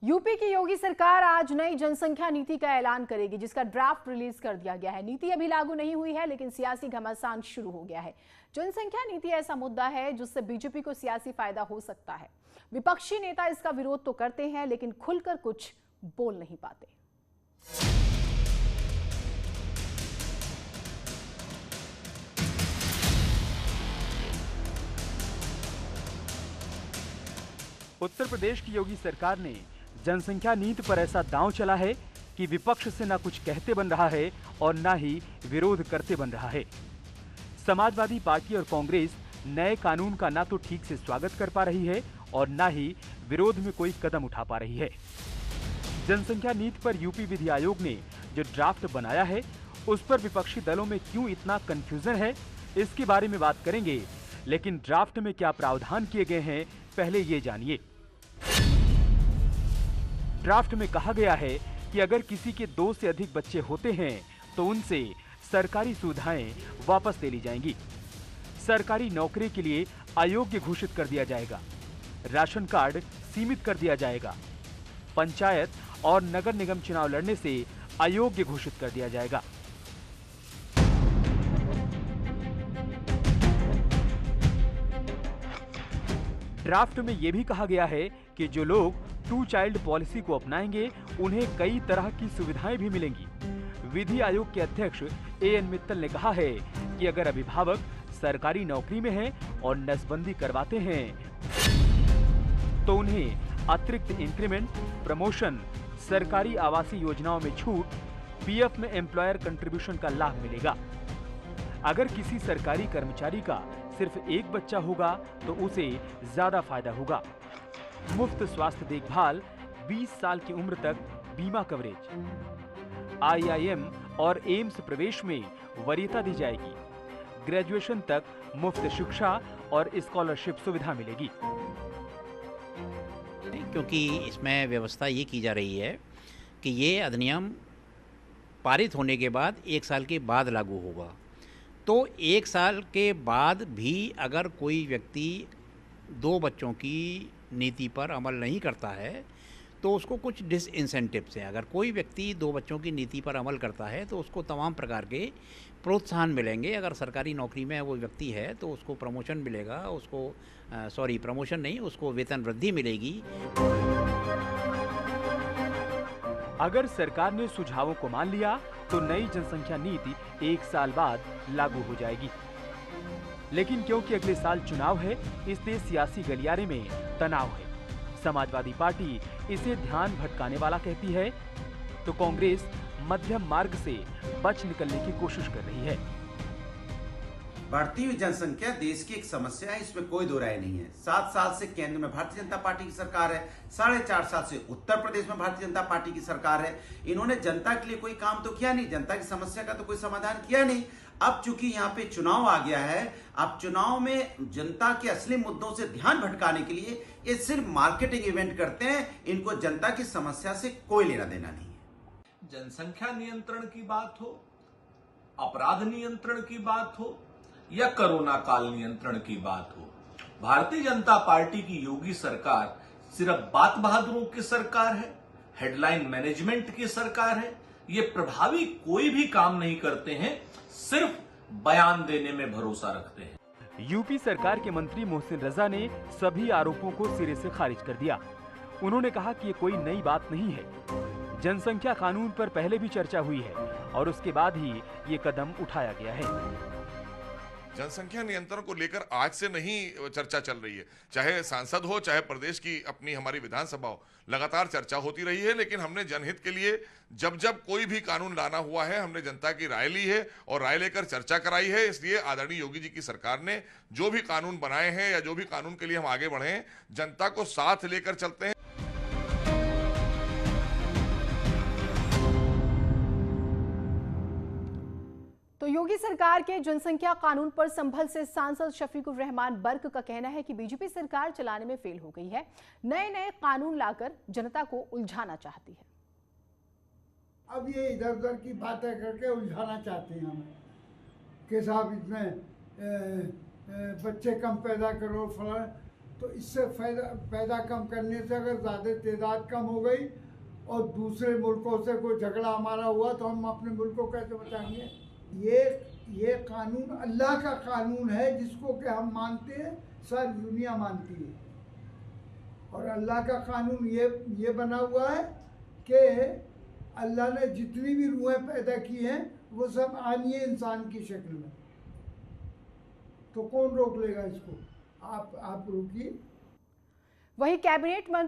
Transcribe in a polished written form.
UP की योगी सरकार आज नई जनसंख्या नीति का ऐलान करेगी, जिसका ड्राफ्ट रिलीज कर दिया गया है। नीति अभी लागू नहीं हुई है, लेकिन सियासी घमासान शुरू हो गया है। जनसंख्या नीति ऐसा मुद्दा है जिससे बीजेपी को सियासी फायदा हो सकता है। विपक्षी नेता इसका विरोध तो करते हैं, लेकिन खुलकर कुछ बोल नहीं पाते। उत्तर प्रदेश की योगी सरकार ने जनसंख्या नीति पर ऐसा दांव चला है कि विपक्ष से ना कुछ कहते बन रहा है और ना ही विरोध करते बन रहा है। समाजवादी पार्टी और कांग्रेस नए कानून का ना तो ठीक से स्वागत कर पा रही है और ना ही विरोध में कोई कदम उठा पा रही है। जनसंख्या नीति पर यूपी विधि आयोग ने जो ड्राफ्ट बनाया है, उस पर विपक्षी दलों में क्यों इतना कंफ्यूजन है, इसके बारे में बात करेंगे। लेकिन ड्राफ्ट में क्या प्रावधान किए गए हैं, पहले ये जानिए। ड्राफ्ट में कहा गया है कि अगर किसी के 2 से अधिक बच्चे होते हैं तो उनसे सरकारी सुविधाएं वापस ले ली जाएंगी। सरकारी नौकरी के लिए अयोग्य घोषित कर दिया जाएगा। राशन कार्ड सीमित कर दिया जाएगा। पंचायत और नगर निगम चुनाव लड़ने से अयोग्य घोषित कर दिया जाएगा। ड्राफ्ट में यह भी कहा गया है कि जो लोग 2 चाइल्ड पॉलिसी को अपनाएंगे, उन्हें कई तरह की सुविधाएं भी मिलेंगी। विधि आयोग के अध्यक्ष एएन मित्तल ने कहा है कि अगर अभिभावक सरकारी नौकरी में हैं और नसबंदी करवाते हैं तो उन्हें अतिरिक्त इंक्रीमेंट, प्रमोशन, सरकारी आवासीय योजनाओं में छूट, पीएफ में एम्प्लॉयर कंट्रीब्यूशन का लाभ मिलेगा। अगर किसी सरकारी कर्मचारी का सिर्फ एक बच्चा होगा तो उसे ज्यादा फायदा होगा। मुफ्त स्वास्थ्य देखभाल, 20 साल की उम्र तक बीमा कवरेज, आईआईएम और एम्स प्रवेश में वरीयता दी जाएगी। ग्रेजुएशन तक मुफ्त शिक्षा और स्कॉलरशिप सुविधा मिलेगी। क्योंकि इसमें व्यवस्था ये की जा रही है कि ये अधिनियम पारित होने के बाद 1 साल के बाद लागू होगा। तो 1 साल के बाद भी अगर कोई व्यक्ति 2 बच्चों की नीति पर अमल नहीं करता है तो उसको कुछ डिसइंसेंटिव्स हैं। अगर कोई व्यक्ति 2 बच्चों की नीति पर अमल करता है तो उसको तमाम प्रकार के प्रोत्साहन मिलेंगे। अगर सरकारी नौकरी में वो व्यक्ति है तो उसको प्रमोशन मिलेगा, उसको प्रमोशन नहीं, उसको वेतन वृद्धि मिलेगी। अगर सरकार ने सुझावों को मान लिया तो नई जनसंख्या नीति 1 साल बाद लागू हो जाएगी। लेकिन क्योंकि अगले साल चुनाव है, इसलिए सियासी गलियारे में तनाव है। समाजवादी पार्टी इसे ध्यान भटकाने वाला कहती है तो कांग्रेस मध्यम मार्ग से बच निकलने की कोशिश कर रही है। बढ़ती हुई जनसंख्या देश की एक समस्या है, इसमें कोई दो राय नहीं है। 7 साल से केंद्र में भारतीय जनता पार्टी की सरकार है, 4.5 साल से उत्तर प्रदेश में भारतीय जनता पार्टी की सरकार है। इन्होंने जनता के लिए कोई काम तो किया नहीं, जनता की समस्या का तो कोई समाधान किया नहीं। अब चूंकि यहाँ पे चुनाव आ गया है, अब चुनाव में जनता के असली मुद्दों से ध्यान भटकाने के लिए ये सिर्फ मार्केटिंग इवेंट करते हैं। इनको जनता की समस्या से कोई लेना देना नहीं है। जनसंख्या नियंत्रण की बात हो, अपराध नियंत्रण की बात हो या कोरोना काल नियंत्रण की बात हो, भारतीय जनता पार्टी की योगी सरकार सिर्फ बात बहादुरों की सरकार है, हेडलाइन मैनेजमेंट की सरकार है। ये प्रभावी कोई भी काम नहीं करते हैं, सिर्फ बयान देने में भरोसा रखते हैं। यूपी सरकार के मंत्री मोहसिन रजा ने सभी आरोपों को सिरे से खारिज कर दिया। उन्होंने कहा कि ये कोई नई बात नहीं है। जनसंख्या कानून पर पहले भी चर्चा हुई है और उसके बाद ही ये कदम उठाया गया है। जनसंख्या नियंत्रण को लेकर आज से नहीं चर्चा चल रही है, चाहे सांसद हो चाहे प्रदेश की अपनी हमारी विधानसभा हो, लगातार चर्चा होती रही है। लेकिन हमने जनहित के लिए जब जब कोई भी कानून लाना हुआ है, हमने जनता की राय ली है और राय लेकर चर्चा कराई है। इसलिए आदरणीय योगी जी की सरकार ने जो भी कानून बनाए हैं या जो भी कानून के लिए हम आगे बढ़े हैं, जनता को साथ लेकर चलते हैं। तो योगी सरकार के जनसंख्या कानून पर संभल से सांसद शफीकुर रहमान बर्क का कहना है कि बीजेपी सरकार चलाने में फेल हो गई है, नए नए कानून लाकर जनता को उलझाना चाहती है। अब ये इधर उधर की बातें करके उलझाना चाहते हैं हमें कि साहब इसमें बच्चे कम पैदा करो, फला। तो इससे पैदा कम करने से अगर ज़्यादा तादाद कम हो गई और दूसरे मुल्कों से कोई झगड़ा हमारा हुआ तो हम अपने मुल्क को कैसे बचाएंगे? ये कानून अल्लाह का कानून है जिसको कि हम मानते हैं, सारी दुनिया मानती है। और अल्लाह का कानून ये बना हुआ है कि अल्लाह ने जितनी भी रूहें पैदा की हैं वो सब आनी है इंसान की शक्ल में। तो कौन रोक लेगा इसको? आप रोकिए। वही कैबिनेट मंत्री